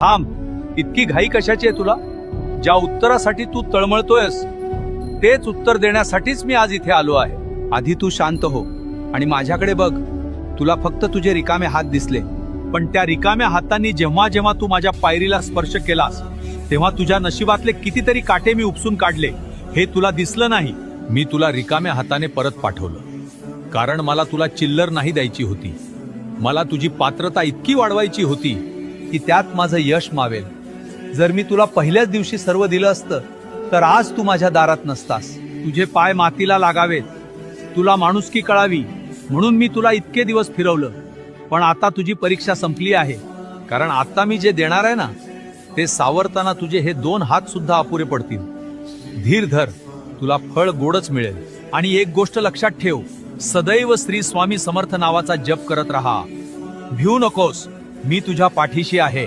थांब, इतकी घाई कशाची आहे तुला? ज्या उत्तरासाठी तू तळमळतोयस तेच उत्तर देण्यासाठीच मी आज इथे आलो आहे. आधी तू शांत हो आणि माझ्याकडे बघ. तुला फक्त तुझे रिकामे हात दिसले, पण त्या रिकाम्या हातांनी जेव्हा जेव्हा तू माझ्या पायरीला स्पर्श केलास तेव्हा तुझ्या नशिबातले कितीतरी काटे मी उपसून काढले. हे तुला दिसलं नाही. मी तुला रिकाम्या हाताने परत पाठवलं, कारण मला तुला चिल्लर नाही द्यायची होती. मला तुझी पात्रता इतकी वाढवायची होती की त्यात माझं यश मावेल. जर मी तुला पहिल्याच दिवशी सर्व दिलं असतं तर आज तू माझ्या दारात नसतास. तुझे पाय मातीला लागावेत, तुला माणुसकी कळावी म्हणून मी तुला इतके दिवस फिरवलं. पण आता तुझी परीक्षा संपली आहे, कारण आता मी जे देणार आहे ना ते सावरताना तुझे हे 2 हात सुद्धा अपुरे पडतील. धीर धर, तुला फळ गोडच मिळेल. आणि एक गोष्ट लक्षात ठेव, सदैव श्री स्वामी समर्थ नावाचा जप करत राहा. भिवू नकोस, मी तुझ्या पाठीशी आहे.